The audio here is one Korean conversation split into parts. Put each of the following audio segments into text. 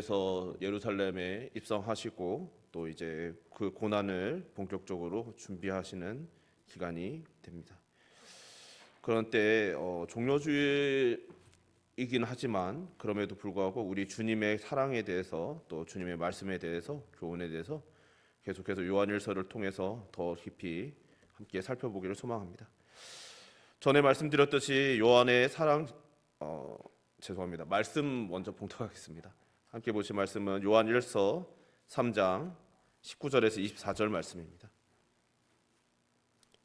그래서 예루살렘에 입성하시고 또 이제 그 고난을 본격적으로 준비하시는 기간이 됩니다. 그런 때에 종료주의이긴 하지만 그럼에도 불구하고 우리 주님의 사랑에 대해서 또 주님의 말씀에 대해서 교훈에 대해서 계속해서 요한일서를 통해서 더 깊이 함께 살펴보기를 소망합니다. 전에 말씀드렸듯이 요한의 사랑 말씀 먼저 봉독하겠습니다. 함께 보실 말씀은 요한일서 3장 19절에서 24절 말씀입니다.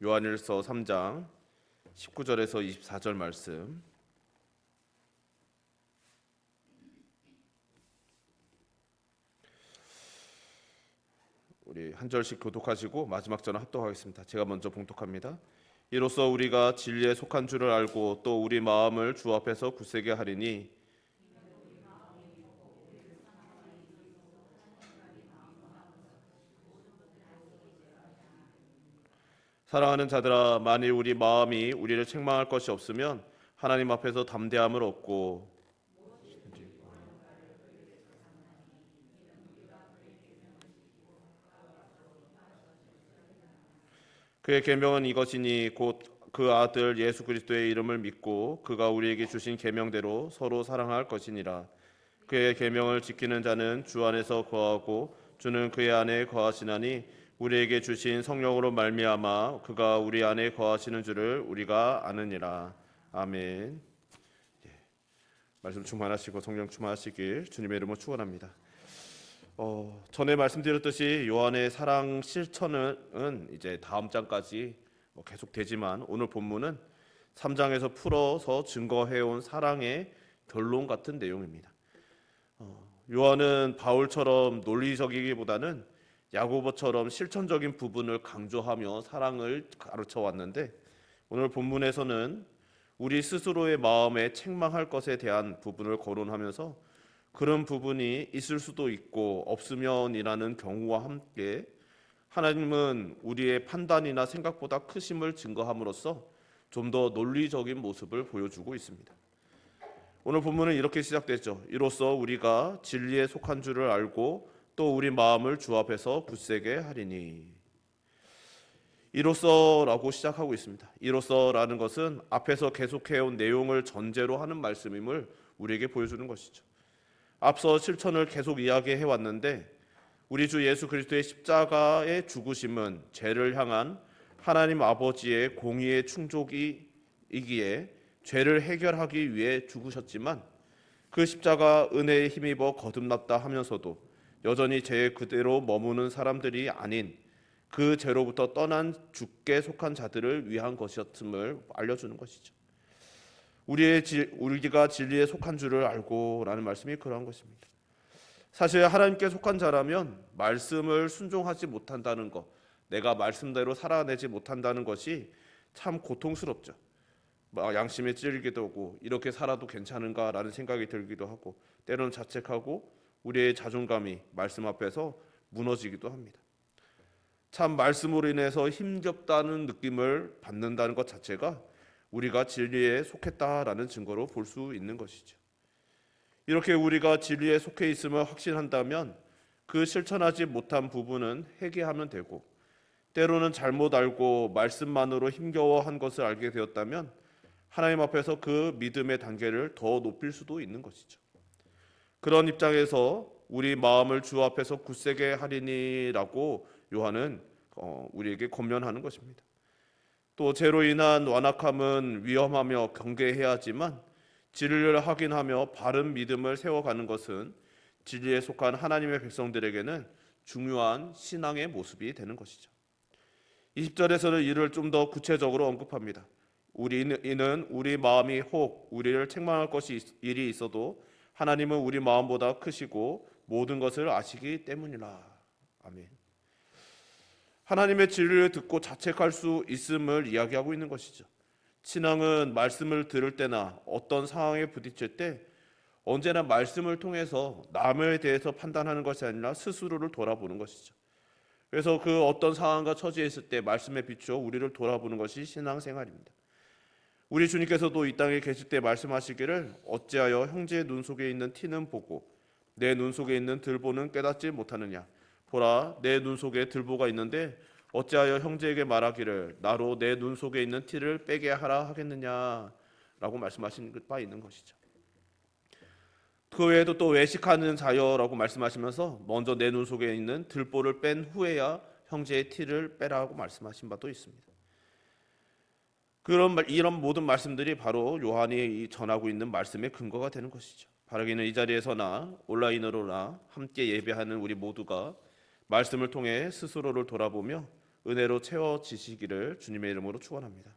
요한일서 3장 19절에서 24절 말씀. 우리 한 절씩 교독하시고 마지막 절은 합독하겠습니다. 제가 먼저 봉독합니다. 이로써 우리가 진리에 속한 줄을 알고 또 우리 마음을 주 앞에서 굳세게 하리니 사랑하는 자들아, 만일 우리 마음이 우리를 책망할 것이 없으면 하나님 앞에서 담대함을 얻고 그의 계명은 이것이니 곧 그 아들 예수 그리스도의 이름을 믿고 그가 우리에게 주신 계명대로 서로 사랑할 것이니라. 그의 계명을 지키는 자는 주 안에서 거하고 주는 그의 안에 거하시나니 우리에게 주신 성령으로 말미암아 그가 우리 안에 거하시는 줄을 우리가 아느니라. 아멘. 말씀 충만하시고 성령 충만하시길 주님의 이름으로 축원합니다. 전에 말씀드렸듯이 요한의 사랑 실천은 이제 다음 장까지 계속 되지만 오늘 본문은 3장에서 풀어서 증거해온 사랑의 결론 같은 내용입니다. 요한은 바울처럼 논리적이기보다는 야고보처럼 실천적인 부분을 강조하며 사랑을 가르쳐 왔는데 오늘 본문에서는 우리 스스로의 마음에 책망할 것에 대한 부분을 거론하면서 그런 부분이 있을 수도 있고 없으면이라는 경우와 함께 하나님은 우리의 판단이나 생각보다 크심을 증거함으로써 좀 더 논리적인 모습을 보여주고 있습니다. 오늘 본문은 이렇게 시작되죠. 이로써 우리가 진리에 속한 줄을 알고 또 우리 마음을 주 앞에서 굳세게 하리니. 이로써라고 시작하고 있습니다. 이로써라는 것은 앞에서 계속해온 내용을 전제로 하는 말씀임을 우리에게 보여주는 것이죠. 앞서 실천을 계속 이야기해 왔는데 우리 주 예수 그리스도의 십자가의 죽으심은 죄를 향한 하나님 아버지의 공의의 충족이기에 죄를 해결하기 위해 죽으셨지만 그 십자가 은혜에 힘입어 거듭났다 하면서도 여전히 죄 그대로 머무는 사람들이 아닌 그 죄로부터 떠난 주께 속한 자들을 위한 것이었음을 알려주는 것이죠. 우리가 진리에 속한 줄을 알고라는 말씀이 그러한 것입니다. 사실 하나님께 속한 자라면 말씀을 순종하지 못한다는 것, 내가 말씀대로 살아내지 못한다는 것이 참 고통스럽죠. 양심에 찔리기도 하고 이렇게 살아도 괜찮은가라는 생각이 들기도 하고 때로는 자책하고 우리의 자존감이 말씀 앞에서 무너지기도 합니다. 참 말씀으로 인해서 힘겹다는 느낌을 받는다는 것 자체가 우리가 진리에 속했다라는 증거로 볼 수 있는 것이죠. 이렇게 우리가 진리에 속해 있음을 확신한다면 그 실천하지 못한 부분은 회개하면 되고 때로는 잘못 알고 말씀만으로 힘겨워한 것을 알게 되었다면 하나님 앞에서 그 믿음의 단계를 더 높일 수도 있는 것이죠. 그런 입장에서 우리 마음을 주 앞에서 굳세게 하리니라고 요한은 우리에게 권면하는 것입니다. 또 죄로 인한 완악함은 위험하며 경계해야 하지만 진리를 확인하며 바른 믿음을 세워가는 것은 진리에 속한 하나님의 백성들에게는 중요한 신앙의 모습이 되는 것이죠. 20절에서는 이를 좀 더 구체적으로 언급합니다. 이는 우리 마음이 혹 우리를 책망할 일이 있어도 하나님은 우리 마음보다 크시고 모든 것을 아시기 때문이라. 아멘. 하나님의 진리를 듣고 자책할 수 있음을 이야기하고 있는 것이죠. 신앙은 말씀을 들을 때나 어떤 상황에 부딪힐 때 언제나 말씀을 통해서 남에 대해서 판단하는 것이 아니라 스스로를 돌아보는 것이죠. 그래서 그 어떤 상황과 처지에 있을 때 말씀에 비추어 우리를 돌아보는 것이 신앙생활입니다. 우리 주님께서도 이 땅에 계실 때 말씀하시기를 어찌하여 형제의 눈 속에 있는 티는 보고 내 눈 속에 있는 들보는 깨닫지 못하느냐? 보라, 내 눈 속에 들보가 있는데 어찌하여 형제에게 말하기를 나로 내 눈 속에 있는 티를 빼게 하라 하겠느냐라고 말씀하신 바 있는 것이죠. 그 외에도 또 외식하는 자여라고 말씀하시면서 먼저 내 눈 속에 있는 들보를 뺀 후에야 형제의 티를 빼라고 말씀하신 바도 있습니다. 이런 모든 말씀들이 바로 요한이 전하고 있는 말씀의 근거가 되는 것이죠. 바라기는 이 자리에서나 온라인으로나 함께 예배하는 우리 모두가 말씀을 통해 스스로를 돌아보며 은혜로 채워지시기를 주님의 이름으로 축원합니다.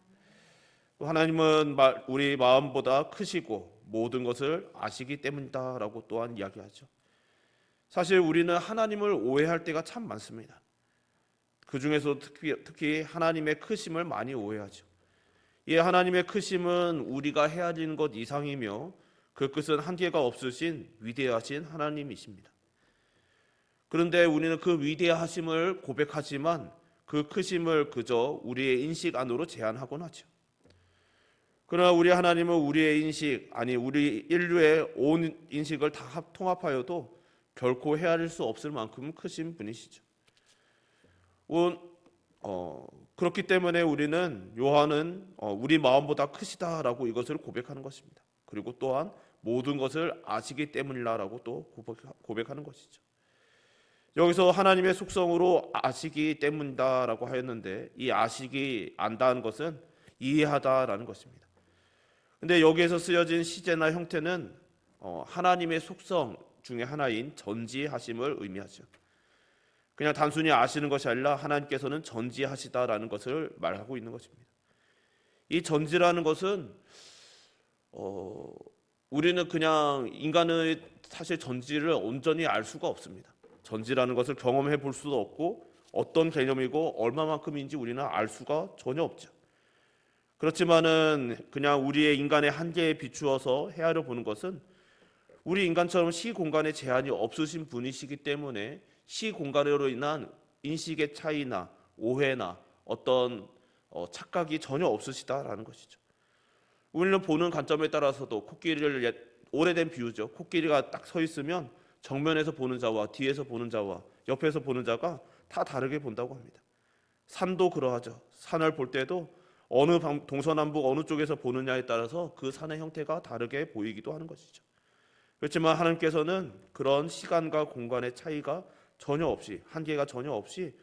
또 하나님은 우리 마음보다 크시고 모든 것을 아시기 때문이다라고 또한 이야기하죠. 사실 우리는 하나님을 오해할 때가 참 많습니다. 그 중에서 특히 하나님의 크심을 많이 오해하죠. 이 하나님의 크심은 우리가 헤아리는 것 이상이며 그 끝은 한계가 없으신 위대하신 하나님이십니다. 그런데 우리는 그 위대하심을 고백하지만 그 크심을 그저 우리의 인식 안으로 제한하곤 하죠. 그러나 우리 하나님은 우리의 인식, 아니 우리 인류의 온 인식을 다 통합하여도 결코 헤아릴 수 없을 만큼 크신 분이시죠. 그렇기 때문에 우리는 요한은 우리 마음보다 크시다라고 이것을 고백하는 것입니다. 그리고 또한 모든 것을 아시기 때문이라고 또 고백하는 것이죠. 여기서 하나님의 속성으로 아시기 때문이다라고 하였는데 이 아시기 안다는 것은 이해하다라는 것입니다. 근데 여기에서 쓰여진 시제나 형태는 하나님의 속성 중에 하나인 전지하심을 의미하죠. 그냥 단순히 아시는 것이 아니라 하나님께서는 전지하시다라는 것을 말하고 있는 것입니다. 이 전지라는 것은 우리는 그냥 인간의 사실 전지를 온전히 알 수가 없습니다. 전지라는 것을 경험해 볼 수도 없고 어떤 개념이고 얼마만큼인지 우리는 알 수가 전혀 없죠. 그렇지만은 그냥 우리의 인간의 한계에 비추어서 헤아려 보는 것은 우리 인간처럼 시 공간에 제한이 없으신 분이시기 때문에 시 공간으로 인한 인식의 차이나 오해나 어떤 착각이 전혀 없으시다라는 것이죠. 우리는 보는 관점에 따라서도 오래된 비유죠. 코끼리가 딱 서 있으면 정면에서 보는 자와 뒤에서 보는 자와 옆에서 보는 자가 다 다르게 본다고 합니다. 산도 그러하죠. 산을 볼 때도 어느 동서남북 어느 쪽에서 보느냐에 따라서 그 산의 형태가 다르게 보이기도 하는 것이죠. 그렇지만 하나님께서는 그런 시간과 공간의 차이가 전혀 없이, 한계가 전혀 없이,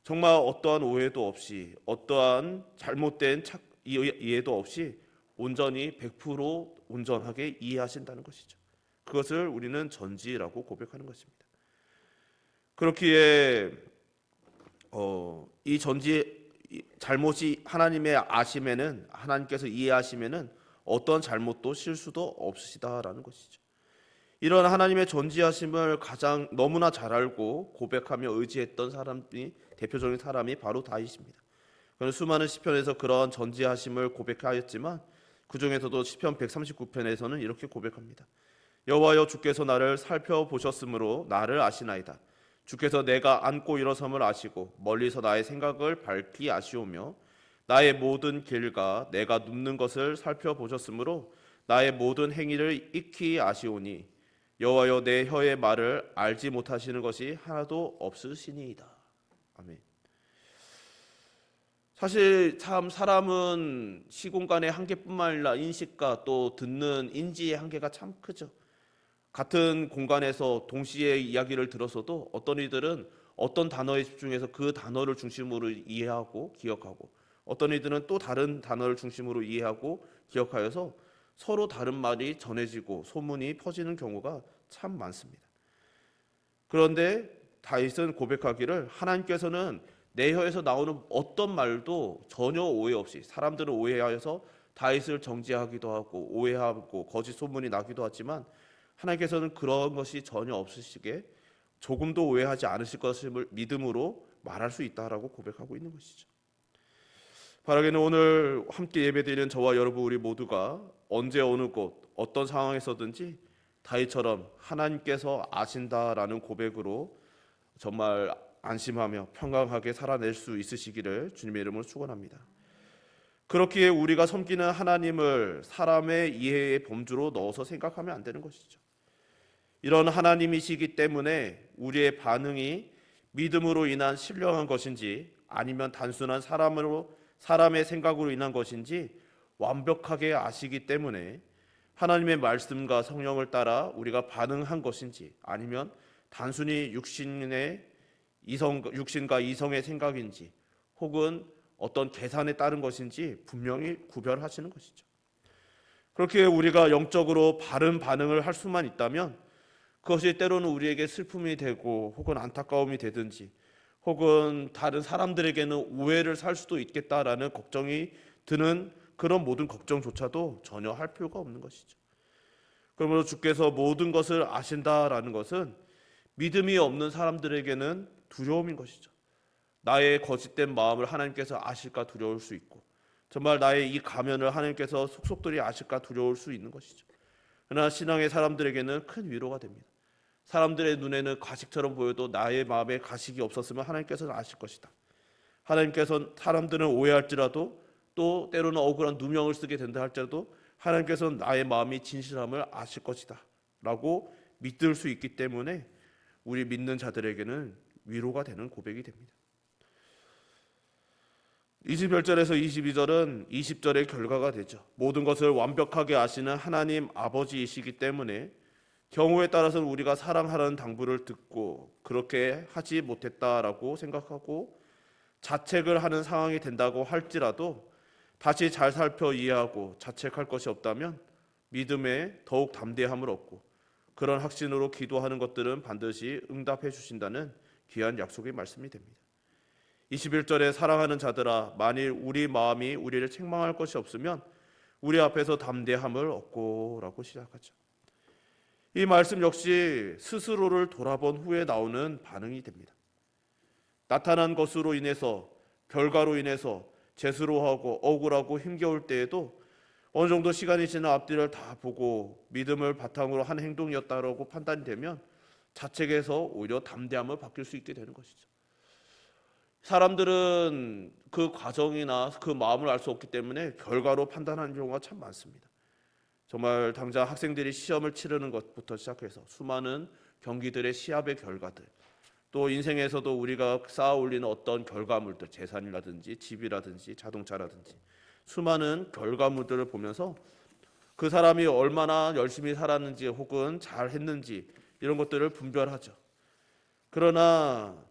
정말 어떠한 오해도 없이, 어떠한 잘못된 이해도 없이 온전히 100% 온전하게 이해하신다는 것이죠. 그것을 우리는 전지라고 고백하는 것입니다. 그렇기에 이 전지 잘못이 하나님의 아심에는, 하나님께서 이해하심에는 어떤 잘못도 실수도 없으시다라는 것이죠. 이런 하나님의 전지하심을 가장 너무나 잘 알고 고백하며 의지했던 사람이, 대표적인 사람이 바로 다윗입니다. 그는 수많은 시편에서 그런 전지하심을 고백하였지만 그 중에서도 시편 139편에서는 이렇게 고백합니다. 여호와여, 주께서 나를 살펴보셨으므로 나를 아시나이다. 주께서 내가 앉고 일어섬을 아시고 멀리서 나의 생각을 밝히 아시오며 나의 모든 길과 내가 눕는 것을 살펴보셨으므로 나의 모든 행위를 익히 아시오니 여호와여, 내 혀의 말을 알지 못하시는 것이 하나도 없으시니이다. 아멘. 사실 참 사람은 시공간의 한계뿐만 아니라 인식과 또 듣는 인지의 한계가 참 크죠. 같은 공간에서 동시에 이야기를 들어서도 어떤 이들은 어떤 단어에 집중해서 그 단어를 중심으로 이해하고 기억하고, 어떤 이들은 또 다른 단어를 중심으로 이해하고 기억하여서 서로 다른 말이 전해지고 소문이 퍼지는 경우가 참 많습니다. 그런데 다윗은 고백하기를 하나님께서는 내 혀에서 나오는 어떤 말도 전혀 오해 없이, 사람들은 오해하여서 다윗을 정죄하기도 하고 오해하고 거짓 소문이 나기도 하지만 하나님께서는 그런 것이 전혀 없으시게 조금도 오해하지 않으실 것을 믿음으로 말할 수 있다라고 고백하고 있는 것이죠. 바라기는 오늘 함께 예배드리는 저와 여러분 우리 모두가 언제 어느 곳 어떤 상황에서든지 다윗처럼 하나님께서 아신다라는 고백으로 정말 안심하며 평강하게 살아낼 수 있으시기를 주님의 이름으로 축원합니다. 그렇기에 우리가 섬기는 하나님을 사람의 이해의 범주로 넣어서 생각하면 안 되는 것이죠. 이런 하나님이시기 때문에 우리의 반응이 믿음으로 인한 신령한 것인지 아니면 단순한 사람의 생각으로 인한 것인지 완벽하게 아시기 때문에 하나님의 말씀과 성령을 따라 우리가 반응한 것인지 아니면 단순히 육신과 이성의 생각인지 혹은 어떤 계산에 따른 것인지 분명히 구별하시는 것이죠. 그렇게 우리가 영적으로 바른 반응을 할 수만 있다면 그것이 때로는 우리에게 슬픔이 되고 혹은 안타까움이 되든지 혹은 다른 사람들에게는 오해를 살 수도 있겠다라는 걱정이 드는 그런 모든 걱정조차도 전혀 할 필요가 없는 것이죠. 그러므로 주께서 모든 것을 아신다라는 것은 믿음이 없는 사람들에게는 두려움인 것이죠. 나의 거짓된 마음을 하나님께서 아실까 두려울 수 있고 정말 나의 이 가면을 하나님께서 속속들이 아실까 두려울 수 있는 것이죠. 그러나 신앙의 사람들에게는 큰 위로가 됩니다. 사람들의 눈에는 가식처럼 보여도 나의 마음에 가식이 없었으면 하나님께서는 아실 것이다. 하나님께서는 사람들은 오해할지라도 또 때로는 억울한 누명을 쓰게 된다 할지라도 하나님께서는 나의 마음이 진실함을 아실 것이다 라고 믿을 수 있기 때문에 우리 믿는 자들에게는 위로가 되는 고백이 됩니다. 21절에서 22절은 20절의 결과가 되죠. 모든 것을 완벽하게 아시는 하나님 아버지이시기 때문에 경우에 따라서는 우리가 사랑하라는 당부를 듣고 그렇게 하지 못했다라고 생각하고 자책을 하는 상황이 된다고 할지라도 다시 잘 살펴 이해하고 자책할 것이 없다면 믿음에 더욱 담대함을 얻고 그런 확신으로 기도하는 것들은 반드시 응답해 주신다는 귀한 약속의 말씀이 됩니다. 21절에 사랑하는 자들아 만일 우리 마음이 우리를 책망할 것이 없으면 우리 앞에서 담대함을 얻고 라고 시작하죠. 이 말씀 역시 스스로를 돌아본 후에 나오는 반응이 됩니다. 나타난 것으로 인해서 결과로 인해서 재수로하고 억울하고 힘겨울 때에도 어느 정도 시간이 지나 앞뒤를 다 보고 믿음을 바탕으로 한 행동이었다라고 판단이 되면 자책에서 오히려 담대함을 바뀔 수 있게 되는 것이죠. 사람들은 그 과정이나 그 마음을 알 수 없기 때문에 결과로 판단하는 경우가 참 많습니다. 정말 당장 학생들이 시험을 치르는 것부터 시작해서 수많은 경기들의 시합의 결과들, 또 인생에서도 우리가 쌓아 올리는 어떤 결과물들, 재산이라든지 집이라든지 자동차라든지 수많은 결과물들을 보면서 그 사람이 얼마나 열심히 살았는지 혹은 잘했는지 이런 것들을 분별하죠. 그러나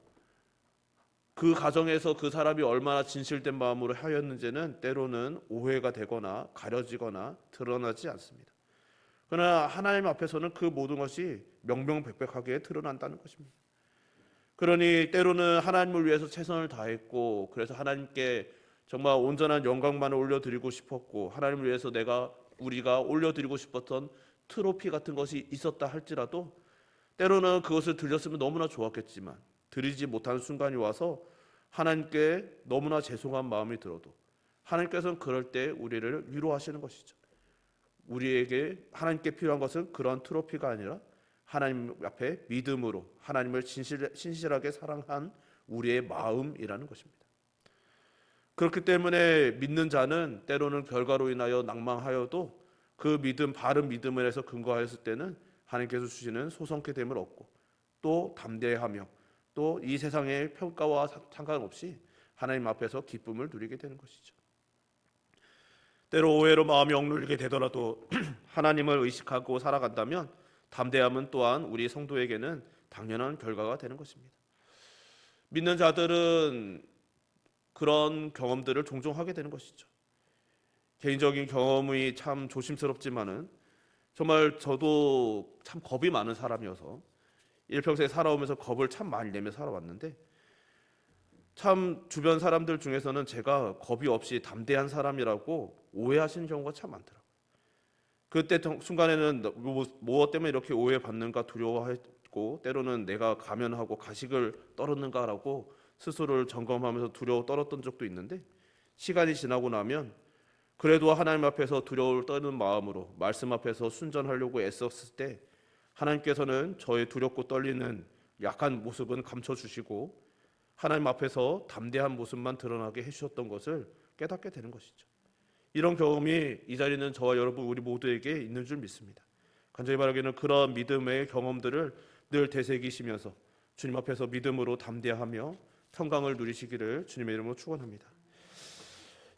그 과정에서 그 사람이 얼마나 진실된 마음으로 하였는지는 때로는 오해가 되거나 가려지거나 드러나지 않습니다. 그러나 하나님 앞에서는 그 모든 것이 명명백백하게 드러난다는 것입니다. 그러니 때로는 하나님을 위해서 최선을 다했고 그래서 하나님께 정말 온전한 영광만을 올려드리고 싶었고 하나님을 위해서 우리가 올려드리고 싶었던 트로피 같은 것이 있었다 할지라도 때로는 그것을 드렸으면 너무나 좋았겠지만 드리지 못한 순간이 와서 하나님께 너무나 죄송한 마음이 들어도 하나님께서는 그럴 때 우리를 위로하시는 것이죠. 우리에게 하나님께 필요한 것은 그런 트로피가 아니라 하나님 앞에 믿음으로 하나님을 신실하게 사랑한 우리의 마음이라는 것입니다. 그렇기 때문에 믿는 자는 때로는 결과로 인하여 낭망하여도 그 믿음, 바른 믿음을 해서 근거하였을 때는 하나님께서 주시는 소성케 됨을 얻고 또 담대하며 또 이 세상의 평가와 상관없이 하나님 앞에서 기쁨을 누리게 되는 것이죠. 때로 오해로 마음이 억눌리게 되더라도 하나님을 의식하고 살아간다면 담대함은 또한 우리 성도에게는 당연한 결과가 되는 것입니다. 믿는 자들은 그런 경험들을 종종 하게 되는 것이죠. 개인적인 경험이 참 조심스럽지만은 정말 저도 참 겁이 많은 사람이어서 일평생 살아오면서 겁을 참 많이 내며 살아왔는데 참 주변 사람들 중에서는 제가 겁이 없이 담대한 사람이라고 오해하시는 경우가 참 많더라고요. 그때 순간에는 무엇 때문에 이렇게 오해받는가 두려워했고 때로는 내가 가면하고 가식을 떨었는가라고 스스로를 점검하면서 두려워 떨었던 적도 있는데 시간이 지나고 나면 그래도 하나님 앞에서 두려움을 떠는 마음으로 말씀 앞에서 순전하려고 애썼을 때 하나님께서는 저의 두렵고 떨리는 약한 모습은 감춰주시고 하나님 앞에서 담대한 모습만 드러나게 해주셨던 것을 깨닫게 되는 것이죠. 이런 경험이 이 자리에 있는 저와 여러분 우리 모두에게 있는 줄 믿습니다. 간절히 바라기는 그런 믿음의 경험들을 늘 되새기시면서 주님 앞에서 믿음으로 담대하며 평강을 누리시기를 주님의 이름으로 축원합니다.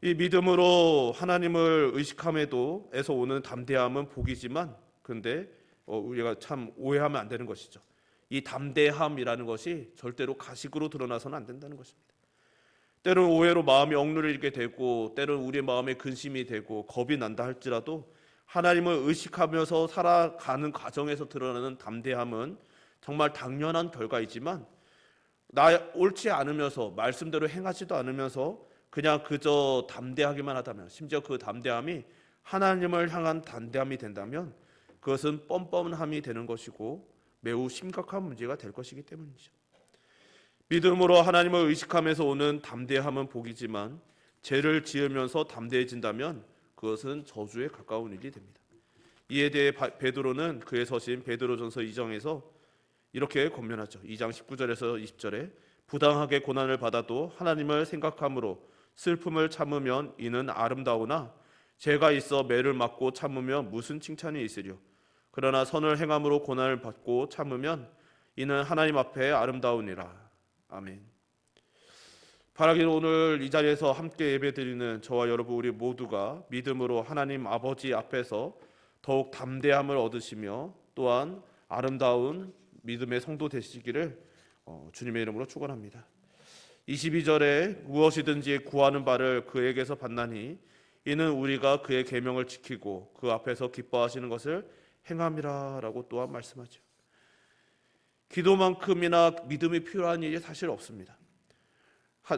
이 믿음으로 하나님을 의식함에서 오는 담대함은 복이지만, 근데 우리가 참 오해하면 안 되는 것이죠. 이 담대함이라는 것이 절대로 가식으로 드러나서는 안 된다는 것입니다. 때로는 오해로 마음이 억누르게 되고, 때로는 우리의 마음에 근심이 되고 겁이 난다 할지라도 하나님을 의식하면서 살아가는 과정에서 드러나는 담대함은 정말 당연한 결과이지만, 나 옳지 않으면서 말씀대로 행하지도 않으면서 그냥 그저 담대하기만 하다면, 심지어 그 담대함이 하나님을 향한 담대함이 된다면 그것은 뻔뻔함이 되는 것이고 매우 심각한 문제가 될 것이기 때문이죠. 믿음으로 하나님을 의식하면서 오는 담대함은 복이지만, 죄를 지으면서 담대해진다면 그것은 저주에 가까운 일이 됩니다. 이에 대해 베드로는 그의 서신 베드로전서 2장에서 이렇게 권면하죠. 2장 19절에서 20절에 부당하게 고난을 받아도 하나님을 생각함으로 슬픔을 참으면 이는 아름다우나 죄가 있어 매를 맞고 참으면 무슨 칭찬이 있으리요. 그러나 선을 행함으로 고난을 받고 참으면 이는 하나님 앞에 아름다우니라. 아멘. 바라기는 오늘 이 자리에서 함께 예배드리는 저와 여러분 우리 모두가 믿음으로 하나님 아버지 앞에서 더욱 담대함을 얻으시며 또한 아름다운 믿음의 성도 되시기를 주님의 이름으로 축원합니다. 22절에 무엇이든지 구하는 바를 그에게서 받나니 이는 우리가 그의 계명을 지키고 그 앞에서 기뻐하시는 것을 행함이라라고 또한 말씀하죠. 기도만큼이나 믿음이 필요한 일이 사실 없습니다.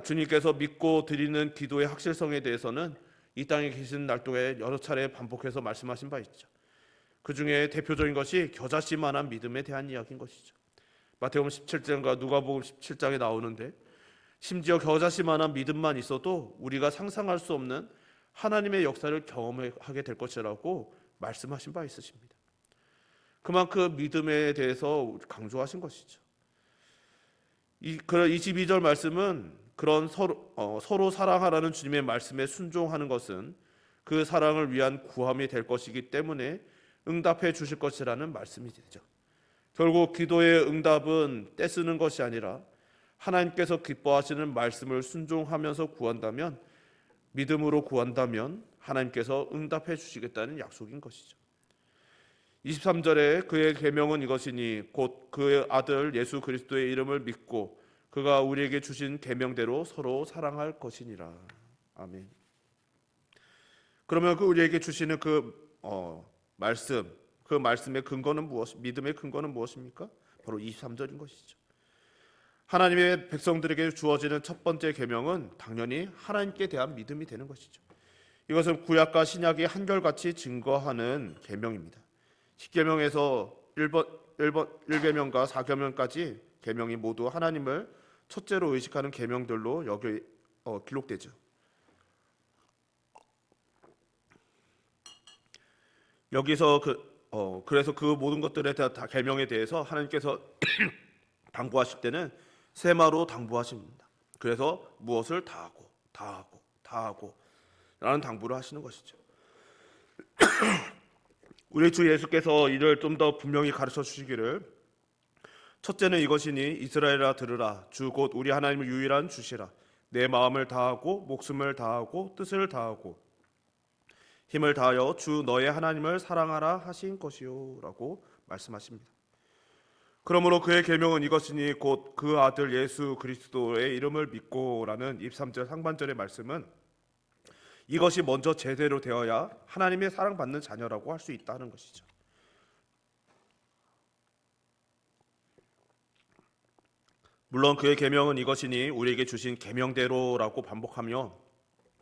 주님께서 믿고 드리는 기도의 확실성에 대해서는 이 땅에 계신 날 동안 여러 차례 반복해서 말씀하신 바 있죠. 그 중에 대표적인 것이 겨자씨만한 믿음에 대한 이야기인 것이죠. 마태복음 17장과 누가복음 17장에 나오는데, 심지어 겨자씨만한 믿음만 있어도 우리가 상상할 수 없는 하나님의 역사를 경험하게 될 것이라고 말씀하신 바 있으십니다. 그만큼 믿음에 대해서 강조하신 것이죠. 22절 말씀은 그런 서로 사랑하라는 주님의 말씀에 순종하는 것은 그 사랑을 위한 구함이 될 것이기 때문에 응답해 주실 것이라는 말씀이 되죠. 결국 기도의 응답은 떼쓰는 것이 아니라 하나님께서 기뻐하시는 말씀을 순종하면서 구한다면, 믿음으로 구한다면 하나님께서 응답해 주시겠다는 약속인 것이죠. 23절에 그의 계명은 이것이니 곧 그의 아들 예수 그리스도의 이름을 믿고 그가 우리에게 주신 계명대로 서로 사랑할 것이니라. 아멘. 그러면 그 우리에게 주시는 말씀, 그 말씀의 근거는 믿음의 근거는 무엇입니까? 바로 23절인 것이죠. 하나님의 백성들에게 주어지는 첫 번째 계명은 당연히 하나님께 대한 믿음이 되는 것이죠. 이것은 구약과 신약이 한결같이 증거하는 계명입니다. 10계명에서 1계명과 4계명까지 계명이 모두 하나님을 첫째로 의식하는 계명들로 여기 기록되죠. 여기서 그래서 그 모든 것들에 대한 계명에 대해서 하나님께서 당부하실 때는 세마로 당부하십니다. 그래서 무엇을 다 하고 라는 당부를 하시는 것이죠. 우리 주 예수께서 이를 좀 더 분명히 가르쳐 주시기를, 첫째는 이것이니 이스라엘아 들으라. 주 곧 우리 하나님을 유일한 주시라. 내 마음을 다하고 목숨을 다하고 뜻을 다하고 힘을 다하여 주 너의 하나님을 사랑하라 하신 것이요 라고 말씀하십니다. 그러므로 그의 계명은 이것이니 곧 그 아들 예수 그리스도의 이름을 믿고 라는 23절 상반절의 말씀은 이것이 먼저 제대로 되어야 하나님의 사랑받는 자녀라고 할 수 있다는 것이죠. 물론 그의 계명은 이것이니 우리에게 주신 계명대로라고 반복하며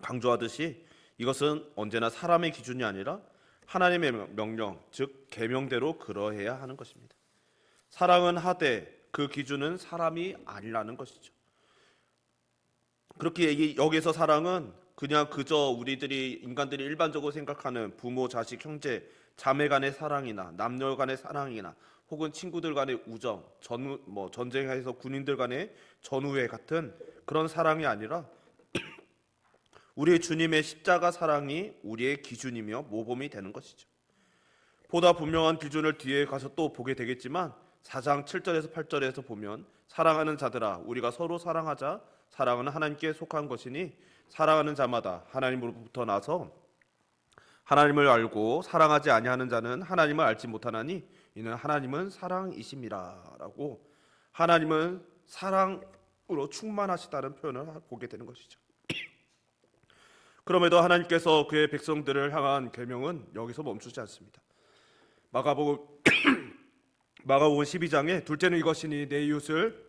강조하듯이 이것은 언제나 사람의 기준이 아니라 하나님의 명령, 즉 계명대로 그러해야 하는 것입니다. 사랑은 하되 그 기준은 사람이 아니라는 것이죠. 그렇게 여기서 사랑은 그냥 그저 우리들이 인간들이 일반적으로 생각하는 부모, 자식, 형제, 자매 간의 사랑이나 남녀 간의 사랑이나 혹은 친구들 간의 우정, 전쟁에서 군인들 간의 전우회 같은 그런 사랑이 아니라 우리 주님의 십자가 사랑이 우리의 기준이며 모범이 되는 것이죠. 보다 분명한 기준을 뒤에 가서 또 보게 되겠지만 4장 7절에서 8절에서 보면 사랑하는 자들아 우리가 서로 사랑하자. 사랑은 하나님께 속한 것이니 사랑하는 자마다 하나님으로부터 나서 하나님을 알고 사랑하지 아니하는 자는 하나님을 알지 못하나니 이는 하나님은 사랑이심이라라고 하나님은 사랑으로 충만하시다는 표현을 보게 되는 것이죠. 그럼에도 하나님께서 그의 백성들을 향한 계명은 여기서 멈추지 않습니다. 마가복음 12장에 둘째는 이것이니 내 이웃을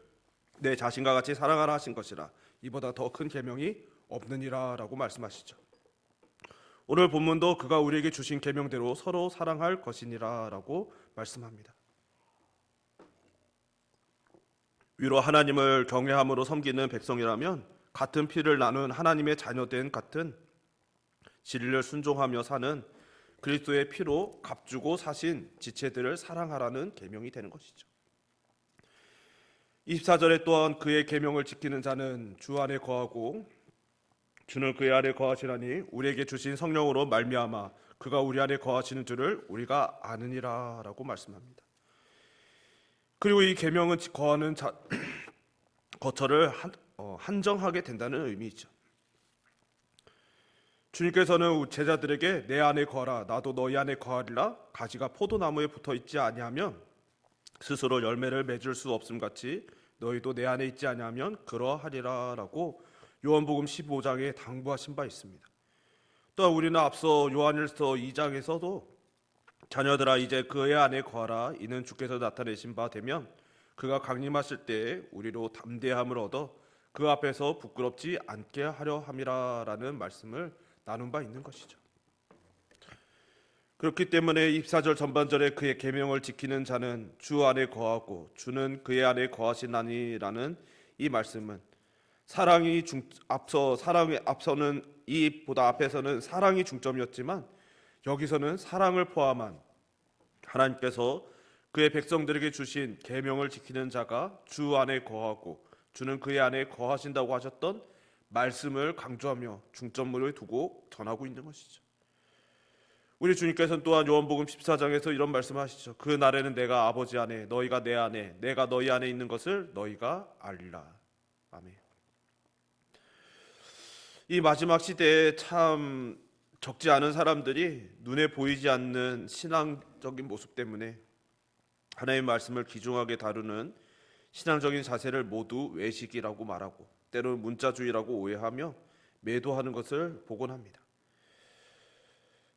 내 자신과 같이 사랑하라 하신 것이라 이보다 더 큰 계명이 없느니라라고 말씀하시죠. 오늘 본문도 그가 우리에게 주신 계명대로 서로 사랑할 것이니라라고 말씀합니다. 위로 하나님을 경외함으로 섬기는 백성이라면 같은 피를 나눈 하나님의 자녀된 같은 진리를 순종하며 사는 그리스도의 피로 값주고 사신 지체들을 사랑하라는 계명이 되는 것이죠. 24절에 또한 그의 계명을 지키는 자는 주 안에 거하고 주는 그의 안에 거하시라니 우리에게 주신 성령으로 말미암아 그가 우리 안에 거하시는 줄을 우리가 아느니라라고 말씀합니다. 그리고 이 계명은 거하는 거처를 한정하게 된다는 의미이죠. 주님께서는 제자들에게 내 안에 거하라 나도 너희 안에 거하리라 가지가 포도나무에 붙어 있지 아니하면 스스로 열매를 맺을 수 없음 같이 너희도 내 안에 있지 아니하면 그러하리라라고 요한복음 15장에 당부하신 바 있습니다. 또한 우리는 앞서 요한일서 2장에서도 자녀들아 이제 그의 안에 거하라 이는 주께서 나타내신 바 되면 그가 강림하실 때에 우리로 담대함을 얻어 그 앞에서 부끄럽지 않게 하려 함이라라는 말씀을 나눈 바 있는 것이죠. 그렇기 때문에 24절 전반절에 그의 계명을 지키는 자는 주 안에 거하고 주는 그의 안에 거하시나니라는 이 말씀은 사랑에 앞서는 이보다 앞에서는 사랑이 중점이었지만 여기서는 사랑을 포함한 하나님께서 그의 백성들에게 주신 계명을 지키는 자가 주 안에 거하고 주는 그의 안에 거하신다고 하셨던 말씀을 강조하며 중점을 두고 전하고 있는 것이죠. 우리 주님께서는 또한 요한복음 14장에서 이런 말씀하시죠. 그 날에는 내가 아버지 안에 너희가 내 안에 내가 너희 안에 있는 것을 너희가 알리라. 아멘. 이 마지막 시대에 참 적지 않은 사람들이 눈에 보이지 않는 신앙적인 모습 때문에 하나님의 말씀을 귀중하게 다루는 신앙적인 자세를 모두 외식이라고 말하고 때로는 문자주의라고 오해하며 매도하는 것을 보곤 합니다.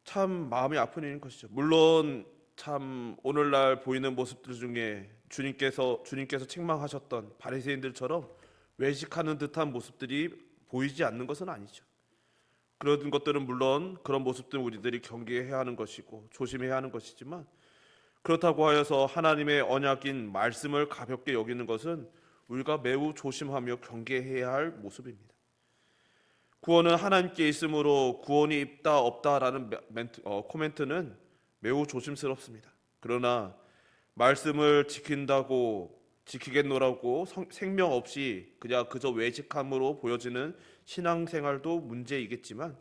참 마음이 아픈 일인 것이죠. 물론 참 오늘날 보이는 모습들 중에 주님께서 책망하셨던 바리새인들처럼 외식하는 듯한 모습들이 보이지 않는 것은 아니죠. 그런 것들은 물론 그런 모습들은 우리들이 경계해야 하는 것이고 조심해야 하는 것이지만 그렇다고 하여서 하나님의 언약인 말씀을 가볍게 여기는 것은 우리가 매우 조심하며 경계해야 할 모습입니다. 구원은 하나님께 있으므로 구원이 있다 없다라는 코멘트는 매우 조심스럽습니다. 그러나 말씀을 지키겠노라고 생명 없이 그저 외식함으로 보여지는 신앙생활도 문제이겠지만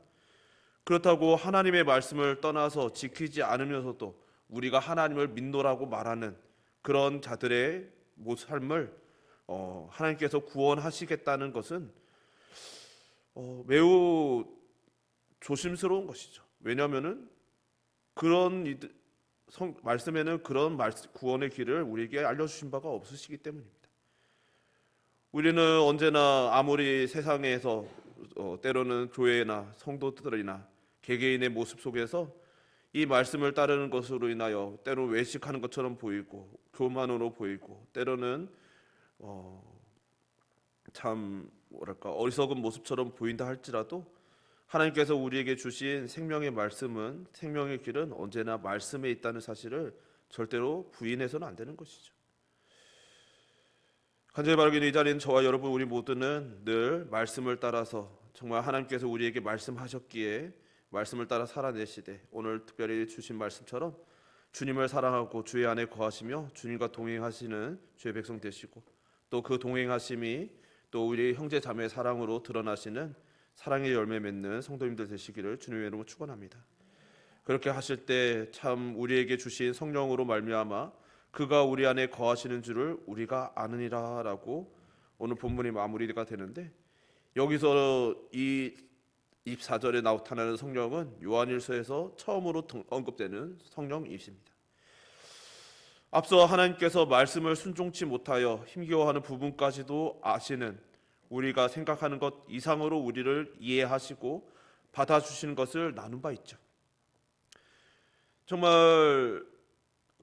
그렇다고 하나님의 말씀을 떠나서 지키지 않으면서도 우리가 하나님을 믿노라고 말하는 그런 자들의 삶을 하나님께서 구원하시겠다는 것은 매우 조심스러운 것이죠. 왜냐하면은 그런 말씀에는 그런 구원의 길을 우리에게 알려주신 바가 없으시기 때문입니다. 우리는 언제나 아무리 세상에서 때로는 교회나 성도들이나 개개인의 모습 속에서 이 말씀을 따르는 것으로 인하여 때로는 외식하는 것처럼 보이고 교만으로 보이고 때로는 참 어리석은 모습처럼 보인다 할지라도 하나님께서 우리에게 주신 생명의 말씀은 생명의 길은 언제나 말씀에 있다는 사실을 절대로 부인해서는 안 되는 것이죠. 간절히 바라기는 이 자리는 저와 여러분 우리 모두는 늘 말씀을 따라서 정말 하나님께서 우리에게 말씀하셨기에 말씀을 따라 살아내시되 오늘 특별히 주신 말씀처럼 주님을 사랑하고 주의 안에 거하시며 주님과 동행하시는 주의 백성 되시고 또 그 동행하심이 또 우리 형제 자매의 사랑으로 드러나시는 사랑의 열매 맺는 성도님들 되시기를 주님의 이름으로 축원합니다. 그렇게 하실 때 참 우리에게 주신 성령으로 말미암아 그가 우리 안에 거하시는 줄을 우리가 아느니라라고 오늘 본문이 마무리가 되는데, 여기서 이 24절에 나타나는 성령은 요한일서에서 처음으로 언급되는 성령이십니다. 앞서 하나님께서 말씀을 순종치 못하여 힘겨워하는 부분까지도 아시는, 우리가 생각하는 것 이상으로 우리를 이해하시고 받아주시는 것을 나눈 바 있죠. 정말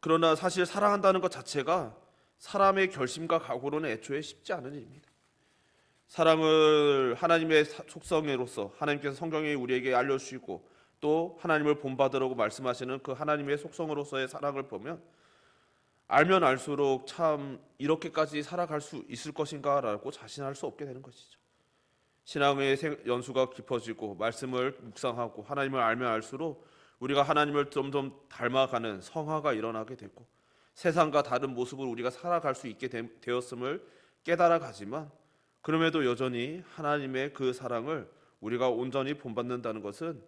그러나 사실 사랑한다는 것 자체가 사람의 결심과 각오로는 애초에 쉽지 않은 일입니다. 사랑을 하나님의 속성으로서 하나님께서 성경에 우리에게 알려주시고 또 하나님을 본받으라고 말씀하시는 그 하나님의 속성으로서의 사랑을 보면 알면 알수록 참 이렇게까지 살아갈 수 있을 것인가라고 자신할 수 없게 되는 것이죠. 신앙의 연수가 깊어지고 말씀을 묵상하고 하나님을 알면 알수록 우리가 하나님을 점점 닮아가는 성화가 일어나게 되고 세상과 다른 모습으로 우리가 살아갈 수 있게 되었음을 깨달아가지만, 그럼에도 여전히 하나님의 그 사랑을 우리가 온전히 본받는다는 것은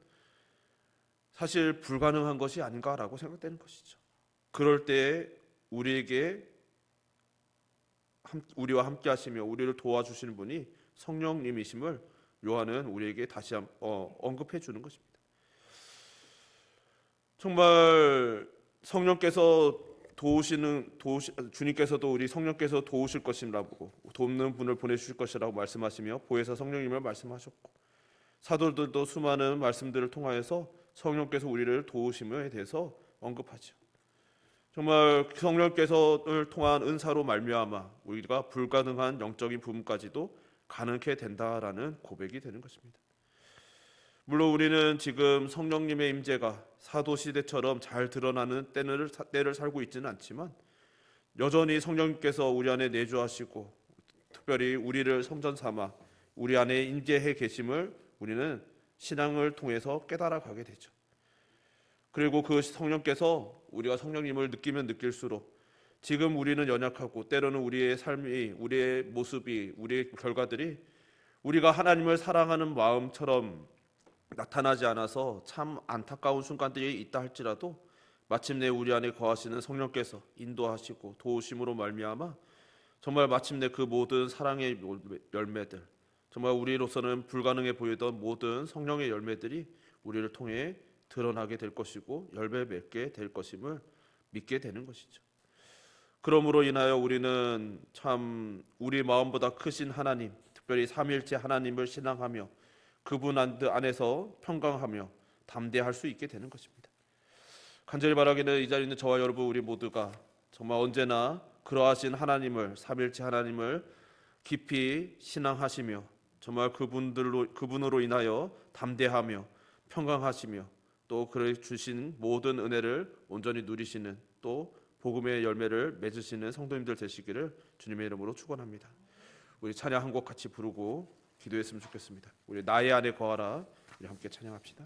사실 불가능한 것이 아닌가라고 생각되는 것이죠. 그럴 때에 우리와 함께 하시며 우리를 도와주시는 분이 성령님이심을 요한은 우리에게 다시 언급해 주는 것입니다. 정말 성령께서 주님께서도 우리 성령께서 도우실 것이라고, 돕는 분을 보내주실 것이라고 말씀하시며 보혜사 성령님을 말씀하셨고, 사도들도 수많은 말씀들을 통하여서 성령께서 우리를 도우심에 대해서 언급하죠. 정말 성령께서를 통한 은사로 말미암아 우리가 불가능한 영적인 부분까지도 가능케 된다라는 고백이 되는 것입니다. 물론 우리는 지금 성령님의 임재가 사도 시대처럼 잘 드러나는 때를 살고 있지는 않지만 여전히 성령님께서 우리 안에 내주하시고 특별히 우리를 성전 삼아 우리 안에 임재해 계심을 우리는 신앙을 통해서 깨달아 가게 되죠. 그리고 그 성령께서 우리가 성령님을 느끼면 느낄수록 지금 우리는 연약하고 때로는 우리의 삶이, 우리의 모습이, 우리의 결과들이 우리가 하나님을 사랑하는 마음처럼 나타나지 않아서 참 안타까운 순간들이 있다 할지라도 마침내 우리 안에 거하시는 성령께서 인도하시고 도우심으로 말미암아 정말 마침내 그 모든 사랑의 열매들, 정말 우리로서는 불가능해 보이던 모든 성령의 열매들이 우리를 통해 드러나게 될 것이고 열매 맺게 될 것임을 믿게 되는 것이죠. 그러므로 인하여 우리는 참 우리 마음보다 크신 하나님, 특별히 삼위일체 하나님을 신앙하며 그분 안에서 평강하며 담대할 수 있게 되는 것입니다. 간절히 바라기는 이 자리에 있는 저와 여러분 우리 모두가 정말 언제나 그러하신 하나님을, 삼위일체 하나님을 깊이 신앙하시며 정말 그분으로 인하여 담대하며 평강하시며 또 그를 주신 모든 은혜를 온전히 누리시는, 또 복음의 열매를 맺으시는 성도님들 되시기를 주님의 이름으로 축원합니다. 우리 찬양 한 곡 같이 부르고 기도했으면 좋겠습니다. 우리 나의 안에 거하라, 우리 함께 찬양합시다.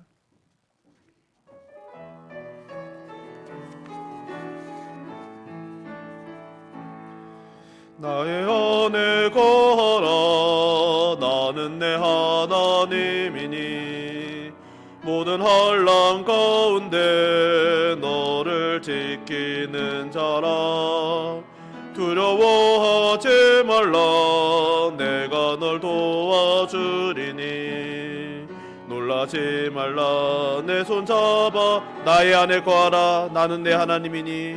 나의 안에 거하라, 나는 내 하나님이니 모든 환난 가운데 너를 지키는 자라. 두려워하지 말라, 내가 널 도와주리니. 놀라지 말라, 내 손 잡아 나의 안에 거하라, 나는 내 하나님이니.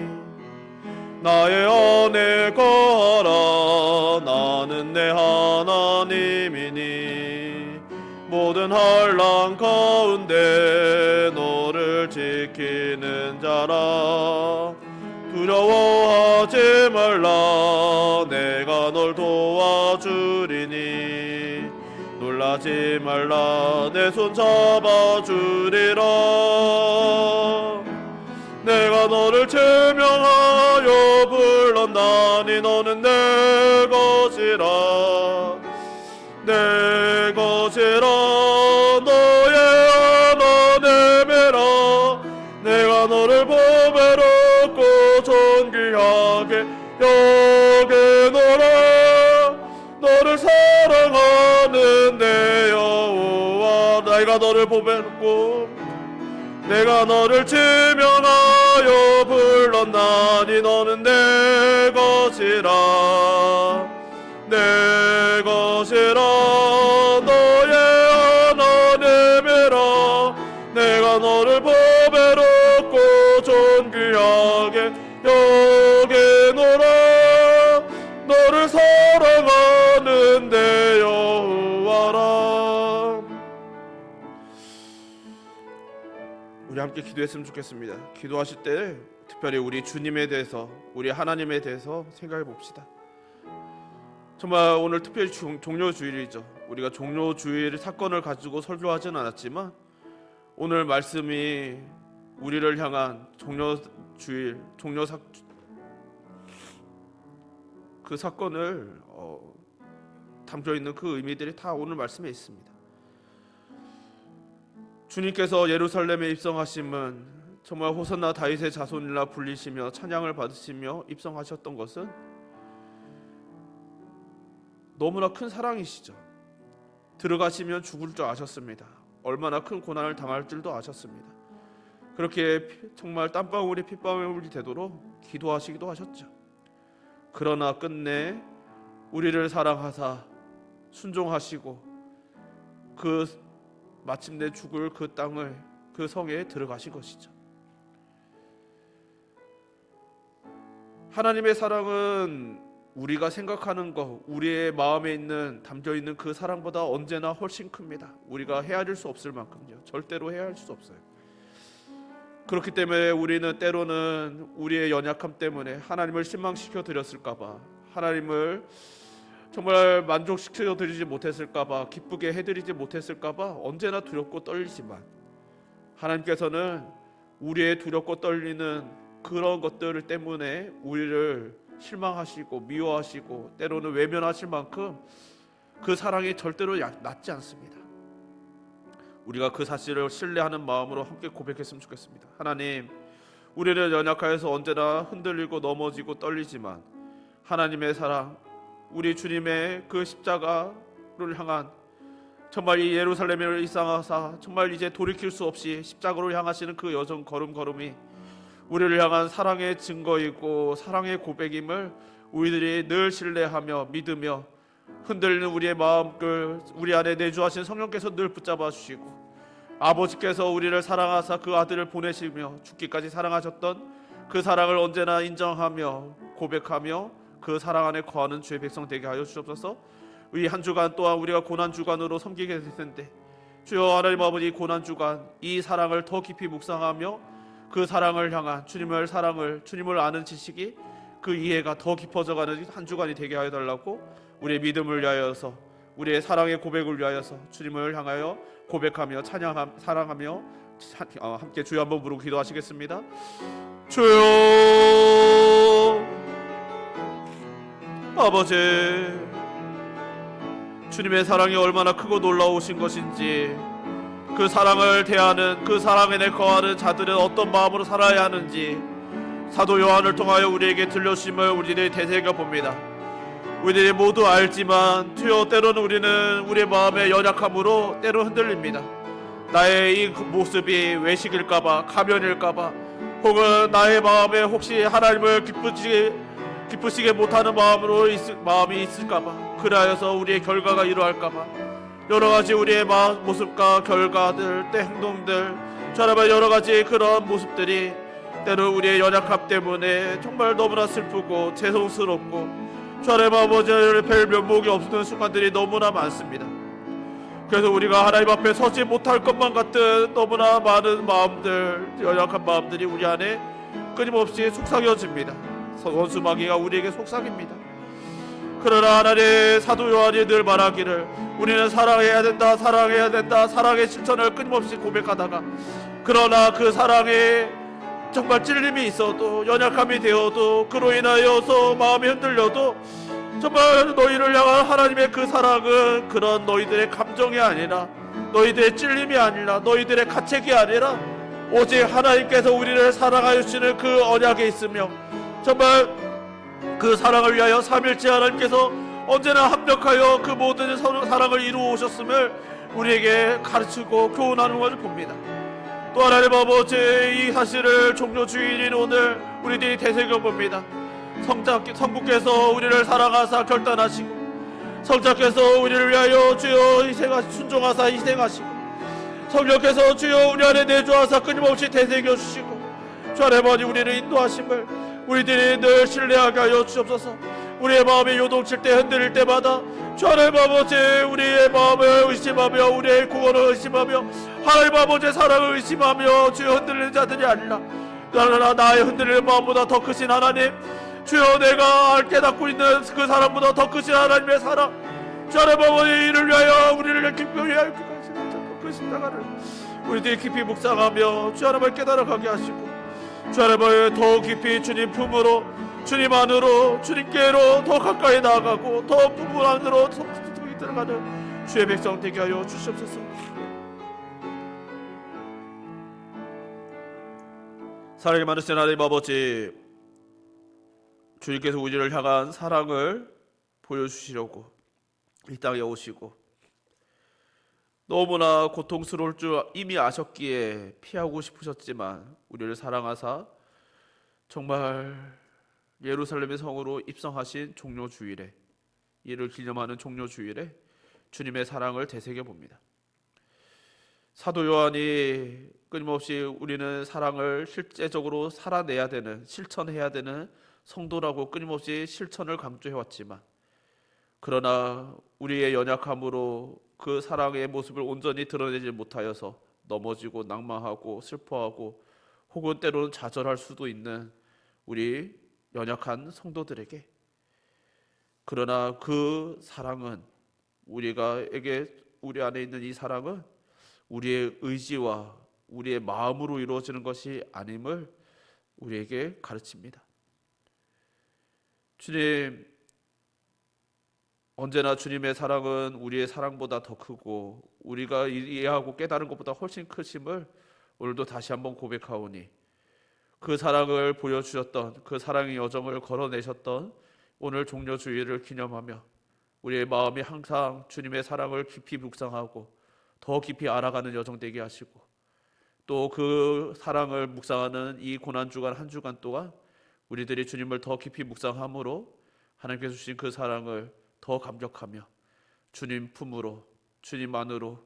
나의 안에 거하라, 나는 내 하나님이니. 모든 환난 가운데 너를 지키는 자라. 두려워하지 말라, 내가 널 도와주리니. 놀라지 말라, 내 손 잡아주리라. 내가 너를 제명하여 불렀나니 너는 내 것이라. 내 것이라, 너의 하나님이라. 내가 너를 보배롭고 존귀하게 여기노라. 너를 사랑하는 내 여호와, 내가 너를 보배롭고 내가 너를 지명하여 불렀나니 너는 내 것이라 내 것이라 너의 하나님이라 내가 너를 보배롭고 존귀하게 여기노라 너를 사랑하는데 여호와라. 우리 함께 기도했으면 좋겠습니다. 기도하실 때 특별히 우리 주님에 대해서 우리 하나님에 대해서 생각해 봅시다. 정말 오늘 특별히 종료주일이죠. 우리가 종료주일 사건을 가지고 설교하지는 않았지만 오늘 말씀이 우리를 향한 종료주일 그 사건을 담겨 있는 그 의미들이 다 오늘 말씀에 있습니다. 주님께서 예루살렘에 입성하심은 정말 호산나 다윗의 자손이라 불리시며 찬양을 받으시며 입성하셨던 것은 너무나 큰 사랑이시죠. 들어가시면 죽을 줄 아셨습니다. 얼마나 큰 고난을 당할 줄도 아셨습니다. 그렇게 정말 땀방울이 핏방울이 되도록 기도하시기도 하셨죠. 그러나 끝내 우리를 사랑하사 순종하시고 그 마침내 죽을 그 땅을 그 성에 들어가신 것이죠. 하나님의 사랑은 우리가 생각하는 것, 우리의 마음에 있는 담겨 있는 그 사랑보다 언제나 훨씬 큽니다. 우리가 헤아릴 수 없을 만큼요. 절대로 헤아릴 수 없어요. 그렇기 때문에 우리는 때로는 우리의 연약함 때문에 하나님을 실망시켜 드렸을까봐, 하나님을 정말 만족시켜 드리지 못했을까봐, 기쁘게 해드리지 못했을까봐 언제나 두렵고 떨리지만 하나님께서는 우리의 두렵고 떨리는 그런 것들 때문에 우리를 실망하시고 미워하시고 때로는 외면하실 만큼 그 사랑이 절대로 낮지 않습니다. 우리가 그 사실을 신뢰하는 마음으로 함께 고백했으면 좋겠습니다. 하나님, 우리는 연약하여서 언제나 흔들리고 넘어지고 떨리지만 하나님의 사랑, 우리 주님의 그 십자가를 향한 정말 이 예루살렘을 입성하사 정말 이제 돌이킬 수 없이 십자가로 향하시는 그 여정 걸음걸음이 우리를 향한 사랑의 증거이고 사랑의 고백임을 우리들이 늘 신뢰하며 믿으며 흔들리는 우리의 마음을 우리 안에 내주하신 성령께서 늘 붙잡아 주시고 아버지께서 우리를 사랑하사 그 아들을 보내시며 죽기까지 사랑하셨던 그 사랑을 언제나 인정하며 고백하며 그 사랑 안에 거하는 주의 백성 되게 하여 주옵소서. 이 한 주간 또한 우리가 고난 주간으로 섬기게 될 텐데 주여 하나님 아버지, 고난 주간 이 사랑을 더 깊이 묵상하며 그 사랑을 향한 주님을 아는 지식이 그 이해가 더 깊어져가는 한 주간이 되게 하여 달라고 우리의 믿음을 위하여서 우리의 사랑의 고백을 위하여서 주님을 향하여 고백하며 사랑하며 함께 주여 한번 부르고 기도하시겠습니다. 주여 아버지, 주님의 사랑이 얼마나 크고 놀라우신 것인지 그 사랑을 대하는 그 사랑 안에 거하는 자들은 어떤 마음으로 살아야 하는지 사도 요한을 통하여 우리에게 들려주심을 우리들이 되새겨봅니다. 우리들이 모두 알지만 주여 때로는 우리는 우리의 마음의 연약함으로 때로 흔들립니다. 나의 이 모습이 외식일까봐, 가면일까봐, 혹은 나의 마음에 혹시 하나님을 기쁘시게 못하는 마음이 있을까봐, 그리하여서 우리의 결과가 이러할까봐 여러가지 우리의 모습과 결과들, 때 행동들, 저라면 여러가지 그런 모습들이 때로 우리의 연약함 때문에 정말 너무나 슬프고 죄송스럽고 저라면 아버지를 뵐 면목이 없는 순간들이 너무나 많습니다. 그래서 우리가 하나님 앞에 서지 못할 것만 같은 너무나 많은 마음들, 연약한 마음들이 우리 안에 끊임없이 속삭여집니다. 원수마귀가 우리에게 속삭입니다. 그러나 하나님, 사도 요한이 늘 말하기를 우리는 사랑해야 된다, 사랑해야 된다, 사랑의 실천을 끊임없이 고백하다가 그러나 그 사랑에 정말 찔림이 있어도, 연약함이 되어도, 그로 인하여서 마음이 흔들려도 정말 너희를 향한 하나님의 그 사랑은 그런 너희들의 감정이 아니라, 너희들의 찔림이 아니라, 너희들의 가책이 아니라 오직 하나님께서 우리를 사랑하여 주시는 그 언약에 있으며 정말 그 사랑을 위하여 삼일째 하나님께서 언제나 합력하여 그 모든 사랑을 이루어 오셨음을 우리에게 가르치고 교훈하는 것을 봅니다. 또 하나님 아버지, 이 사실을 종료 주일인 오늘 우리들이 되새겨봅니다. 성부께서 우리를 사랑하사 결단하시고, 성자께서 우리를 위하여 주여 순종하사 희생하시고, 성령께서 주여 우리 안에 내주하사 끊임없이 되새겨주시고, 주 하나님 우리를 인도하심을 우리들이 늘 신뢰하게 하여 주옵소서. 우리의 마음이 요동칠 때, 흔들릴 때마다 주 하나님 아버지, 우리의 마음을 의심하며 우리의 구원을 의심하며 하나님 아버지의 사랑을 의심하며 주여 흔들리는 자들이 아니라, 그러나 나의 흔들리는 마음보다 더 크신 하나님, 주여 내가 깨닫고 있는 그 사랑보다 더 크신 하나님의 사랑, 주 하나님 아버지, 이를 위하여 우리를 기쁘게 위하여 그 십자가를 우리들이 깊이 묵상하며 주 하나님을 깨달아가게 하시고, 주 하나님을 더 깊이 주님 품으로, 주님 안으로, 주님께로 더 가까이 나아가고 더 부부 안으로 속히 들어가는 주의 백성 되게 하여 주시옵소서. 사랑이 많으신 하나님 아버지, 주님께서 우리를 향한 사랑을 보여주시려고 이 땅에 오시고, 너무나 고통스러울 줄 이미 아셨기에 피하고 싶으셨지만 우리를 사랑하사 정말 예루살렘의 성으로 입성하신 종료주일에, 이를 기념하는 종료주일에 주님의 사랑을 되새겨봅니다. 사도 요한이 끊임없이 우리는 사랑을 실제적으로 살아내야 되는, 실천해야 되는 성도라고 끊임없이 실천을 강조해왔지만, 그러나 우리의 연약함으로 그 사랑의 모습을 온전히 드러내지 못하여서 넘어지고 낭망하고 슬퍼하고 혹은 때로는 좌절할 수도 있는 우리 연약한 성도들에게, 그러나 그 사랑은 우리 안에 있는 이 사랑은 우리의 의지와 우리의 마음으로 이루어지는 것이 아님을 우리에게 가르칩니다. 주님, 언제나 주님의 사랑은 우리의 사랑보다 더 크고 우리가 이해하고 깨달은 것보다 훨씬 크심을 오늘도 다시 한번 고백하오니, 그 사랑을 보여주셨던, 그 사랑의 여정을 걸어내셨던 오늘 종료주일을 기념하며 우리의 마음이 항상 주님의 사랑을 깊이 묵상하고 더 깊이 알아가는 여정 되게 하시고, 또 그 사랑을 묵상하는 이 고난주간 한 주간 동안 우리들이 주님을 더 깊이 묵상함으로 하나님께서 주신 그 사랑을 더 감격하며 주님 품으로, 주님 안으로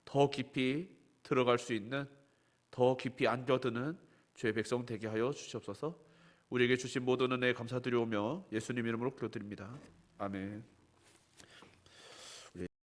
더 깊이 들어갈 수 있는, 더 깊이 안겨드는 주의 백성 되게 하여 주시옵소서. 우리에게 주신 모든 은혜에 감사드리오며 예수님 이름으로 기도드립니다. 아멘.